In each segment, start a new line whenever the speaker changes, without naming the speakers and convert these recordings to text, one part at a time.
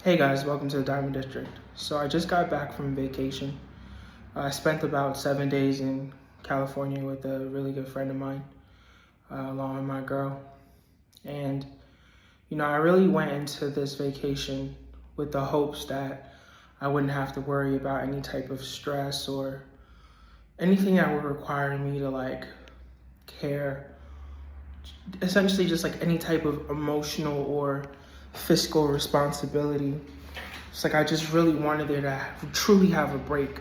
Hey guys, welcome to the Diamond District. So I just got back from vacation. I spent about 7 days in California with a really good friend of mine, along with my girl. And, I really went into this vacation with the hopes that I wouldn't have to worry about any type of stress or anything that would require me to care. Essentially just like any type of emotional or fiscal responsibility. It's like I just really wanted there to truly have a break.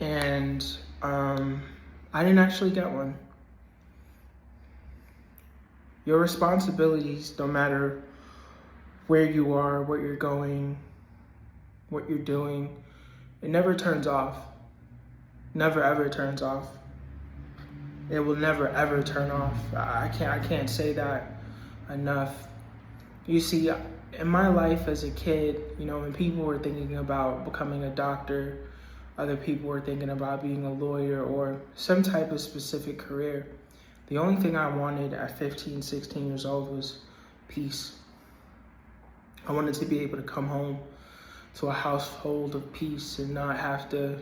And I didn't actually get one. Your responsibilities, no matter where you are, what you're going, what you're doing, it never turns off. Never ever turns off. It will never ever turn off. I can't say that enough. You see, in my life as a kid, when people were thinking about becoming a doctor, other people were thinking about being a lawyer or some type of specific career. The only thing I wanted at 15, 16 years old was peace. I wanted to be able to come home to a household of peace and not have to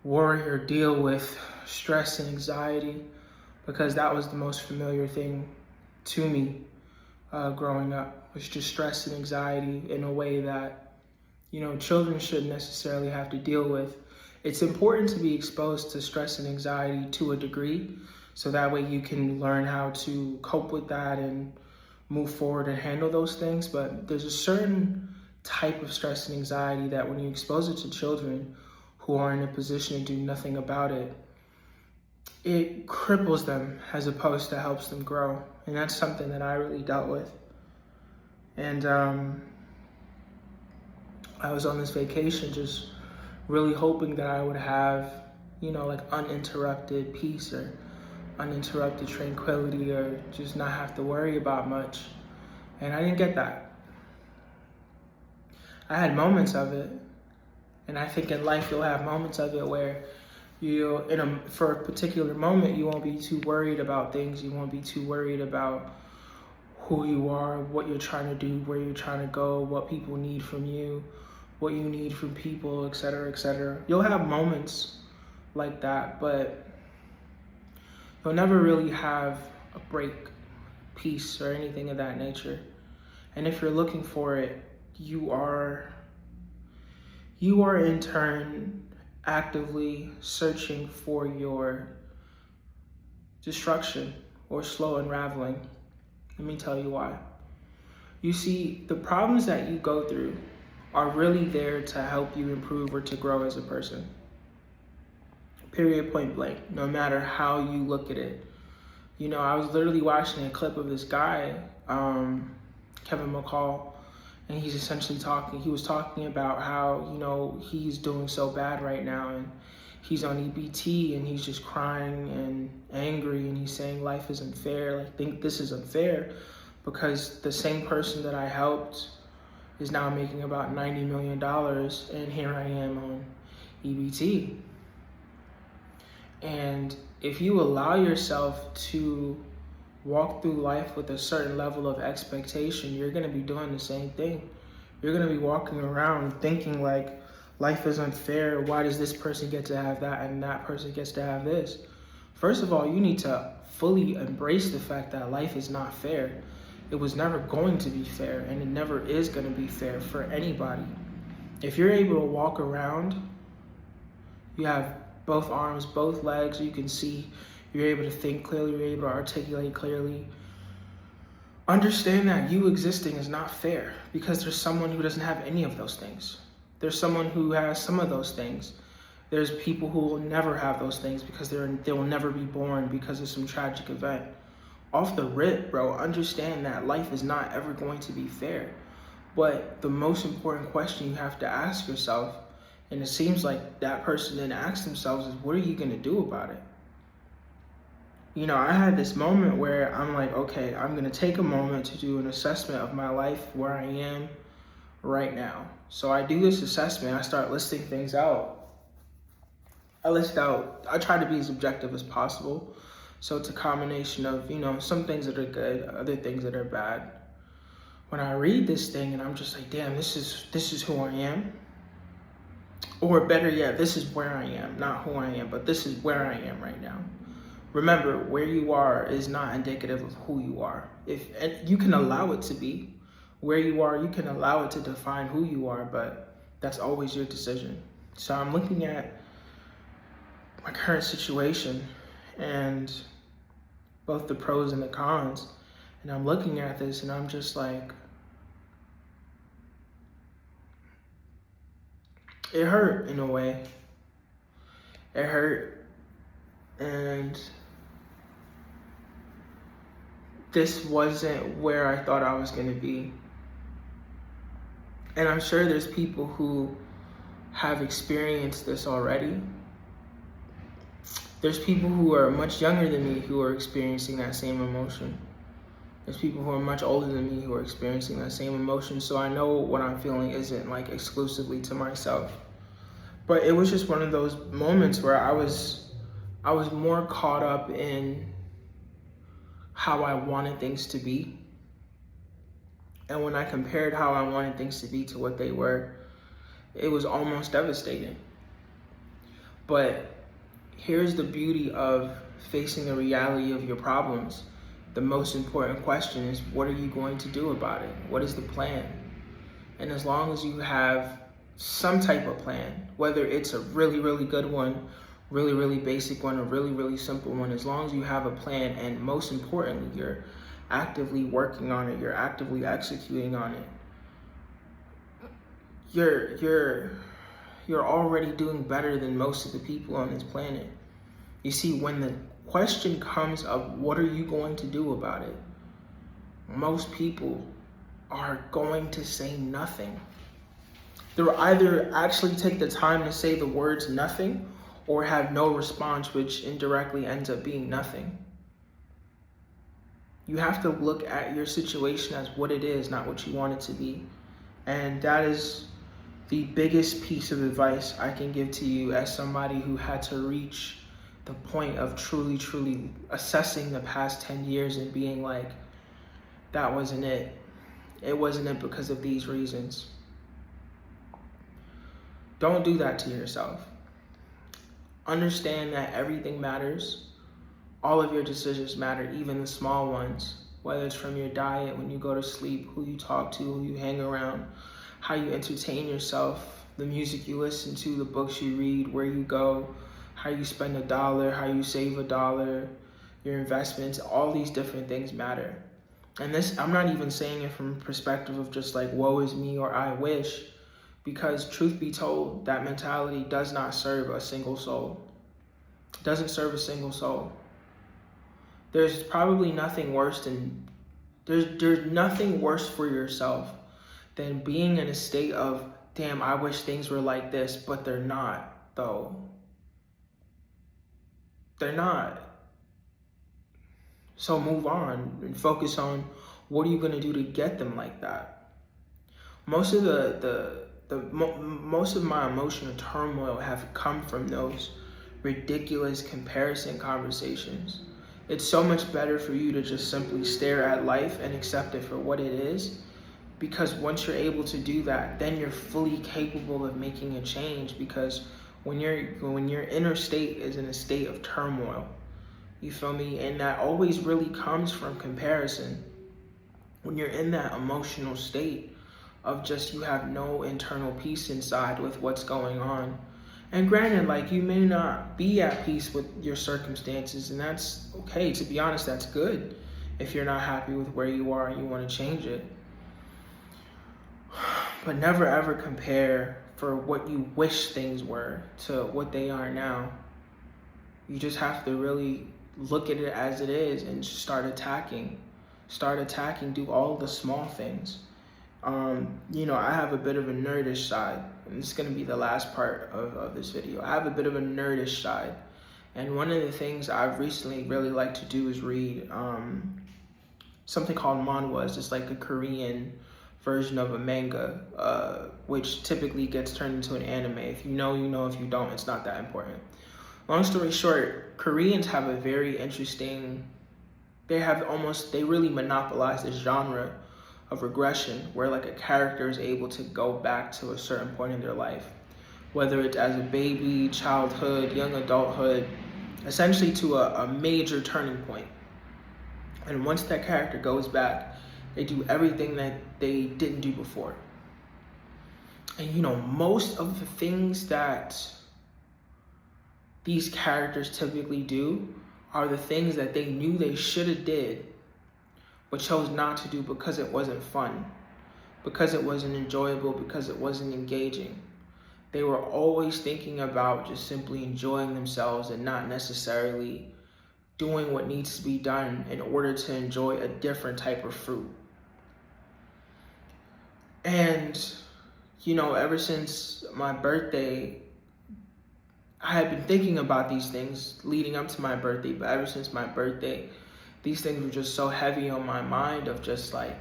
worry or deal with stress and anxiety, because that was the most familiar thing to me growing up, was just stress and anxiety in a way that children shouldn't necessarily have to deal with. It's important to be exposed to stress and anxiety to a degree, so that way you can learn how to cope with that and move forward and handle those things. But there's a certain type of stress and anxiety that when you expose it to children who are in a position to do nothing about it, it cripples them as opposed to helps them grow. And that's something that I really dealt with. And I was on this vacation just really hoping that I would have, uninterrupted peace or uninterrupted tranquility, or just not have to worry about much. And I didn't get that. I had moments of it. And I think in life you'll have moments of it where for a particular moment, you won't be too worried about things. You won't be too worried about who you are, what you're trying to do, where you're trying to go, what people need from you, what you need from people, etc., etc. You'll have moments like that, but you'll never really have a break, peace, or anything of that nature. And if you're looking for it, you are in turn actively searching for your destruction or slow unraveling. Let me tell you why. You see, the problems that you go through are really there to help you improve or to grow as a person. Period, point blank, no matter how you look at it. I was literally watching a clip of this guy, Kevin McCall, and he was talking about how, he's doing so bad right now, and he's on EBT and he's just crying and angry, and he's saying life isn't fair. Think this is unfair because the same person that I helped is now making about $90 million, and here I am on EBT. And if you allow yourself to walk through life with a certain level of expectation, you're going to be doing the same thing. You're going to be walking around thinking like life is unfair. Why does this person get to have that and that person gets to have this? First of all, you need to fully embrace the fact that life is not fair. It was never going to be fair, and it never is going to be fair for anybody. If you're able to walk around, you have both arms, both legs, you can see, you're able to think clearly, you're able to articulate clearly. Understand that you existing is not fair, because there's someone who doesn't have any of those things. There's someone who has some of those things. There's people who will never have those things because they will never be born because of some tragic event. Off the rip, bro, understand that life is not ever going to be fair. But the most important question you have to ask yourself, and it seems like that person didn't ask themselves, is what are you going to do about it? I had this moment where I'm like, okay, I'm going to take a moment to do an assessment of my life, where I am right now. So I do this assessment. I start listing things out. I try to be as objective as possible. So it's a combination of, some things that are good, other things that are bad. when I read this thing and I'm just like, damn, this is who I am. Or better yet, this is where I am, not who I am, but this is where I am right now. Remember, where you are is not indicative of who you are. And you can allow it to be. Where you are, you can allow it to define who you are, but that's always your decision. So I'm looking at my current situation and both the pros and the cons. And I'm looking at this and I'm just like, it hurt in a way. It hurt. And this wasn't where I thought I was going to be. And I'm sure there's people who have experienced this already. There's people who are much younger than me who are experiencing that same emotion. There's people who are much older than me who are experiencing that same emotion. So I know what I'm feeling isn't like exclusively to myself. But it was just one of those moments where I was more caught up in how I wanted things to be. And when I compared how I wanted things to be to what they were, it was almost devastating. But here's the beauty of facing the reality of your problems. The most important question is, what are you going to do about it? What is the plan? And as long as you have some type of plan, whether it's a really, really good one, really, really basic one, or really, really simple one, as long as you have a plan, and most importantly, you're actively working on it, you're actively executing on it, you're already doing better than most of the people on this planet. You see, when the question comes of what are you going to do about it, most people are going to say nothing. They'll either actually take the time to say the words nothing or have no response, which indirectly ends up being nothing. You have to look at your situation as what it is, not what you want it to be. And that is the biggest piece of advice I can give to you as somebody who had to reach the point of truly, truly assessing the past 10 years and being like, that wasn't it. It wasn't it because of these reasons. Don't do that to yourself. Understand that everything matters. All of your decisions matter, even the small ones, whether it's from your diet, when you go to sleep, who you talk to, who you hang around, how you entertain yourself, the music you listen to, the books you read, where you go, how you spend $1, how you save $1, your investments, all these different things matter. And this, I'm not even saying it from a perspective of just like, woe is me or I wish, because truth be told, that mentality does not serve a single soul. It doesn't serve a single soul. There's probably nothing worse than, there's nothing worse for yourself than being in a state of, damn, I wish things were like this, but they're not, though. They're not. So move on and focus on what are you gonna do to get them like that. Most of most of my emotional turmoil have come from those ridiculous comparison conversations. It's so much better for you to just simply stare at life and accept it for what it is, because once you're able to do that, then you're fully capable of making a change. Because when your inner state is in a state of turmoil, you feel me? And that always really comes from comparison. When you're in that emotional state of just, you have no internal peace inside with what's going on. And granted, like, you may not be at peace with your circumstances, and that's okay. To be honest, that's good if you're not happy with where you are and you want to change it. But never ever compare for what you wish things were to what they are now. You just have to really look at it as it is and start attacking. Do all the small things. I have a bit of a nerdish side, and it's going to be the last part of this video. I have a bit of a nerdish side, and one of the things I've recently really liked to do is read something called manhwas. It's like a Korean version of a manga, which typically gets turned into an anime. If you know, you know. If you don't, it's not that important. Long story short, Koreans have a very interesting, they really monopolize this genre of regression, where like a character is able to go back to a certain point in their life, whether it's as a baby, childhood, young adulthood, essentially to a major turning point. And once that character goes back, they do everything that they didn't do before. And you know, most of the things that these characters typically do are the things that they knew they should have did, but chose not to do because it wasn't fun, because it wasn't enjoyable, because it wasn't engaging. They were always thinking about just simply enjoying themselves and not necessarily doing what needs to be done in order to enjoy a different type of fruit. And, you know, ever since my birthday, I had been thinking about these things leading up to my birthday, but ever since my birthday, these things were just so heavy on my mind of just like,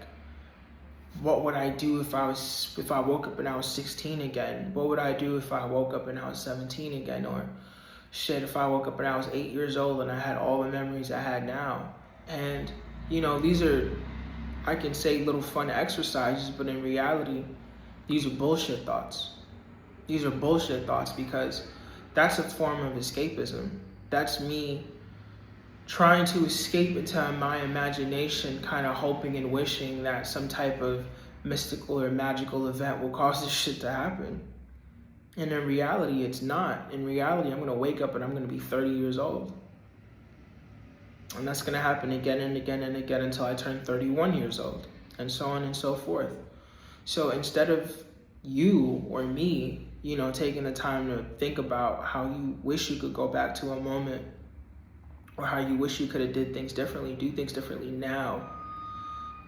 what would I do if I woke up and I was 16 again? What would I do if I woke up and I was 17 again? Or shit, if I woke up and I was 8 years old and I had all the memories I had now? And, you know, these are, I can say, little fun exercises, but in reality, these are bullshit thoughts. These are bullshit thoughts because that's a form of escapism. That's me trying to escape into my imagination, kind of hoping and wishing that some type of mystical or magical event will cause this shit to happen. And in reality, it's not. In reality, I'm going to wake up and I'm going to be 30 years old. And that's going to happen again and again and again until I turn 31 years old, and so on and so forth. So instead of you or me, you know, taking the time to think about how you wish you could go back to a moment, or how you wish you could have did things differently, do things differently now.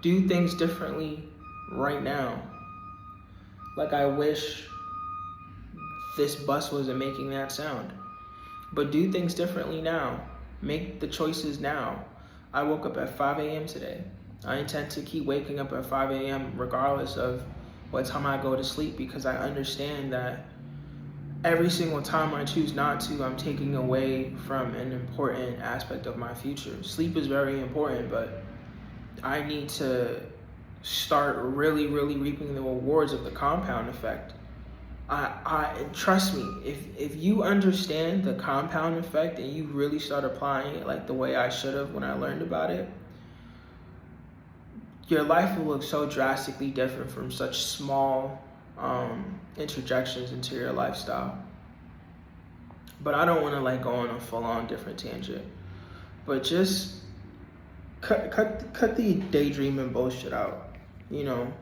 Do things differently right now. Like, I wish this bus wasn't making that sound. But do things differently now. Make the choices now. I woke up at 5 a.m. today. I intend to keep waking up at 5 a.m. regardless of what time I go to sleep, because I understand that every single time I choose not to, I'm taking away from an important aspect of my future. Sleep is very important, but I need to start really reaping the rewards of the compound effect. I trust me, if you understand the compound effect and you really start applying it like the way I should have when I learned about it, your life will look so drastically different from such small interjections into your lifestyle. But I don't want to like go on a full-on different tangent. But just cut the daydreaming bullshit out. You know,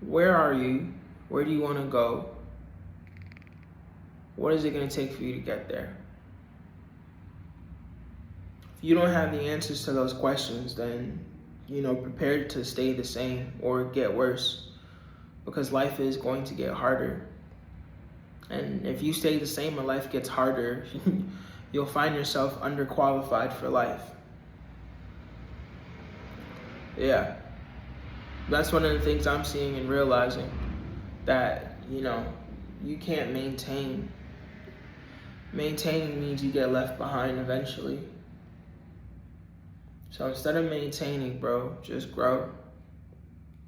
where are you? Where do you want to go? What is it going to take for you to get there? If you don't have the answers to those questions, then, you know, prepare to stay the same or get worse, because life is going to get harder. And if you stay the same and life gets harder, you'll find yourself underqualified for life. Yeah. That's one of the things I'm seeing and realizing, that, you know, you can't maintain. Maintaining means you get left behind eventually. So instead of maintaining, bro, just grow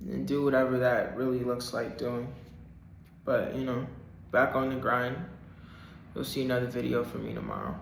and do whatever that really looks like doing. But, you know, back on the grind. You'll see another video from me tomorrow.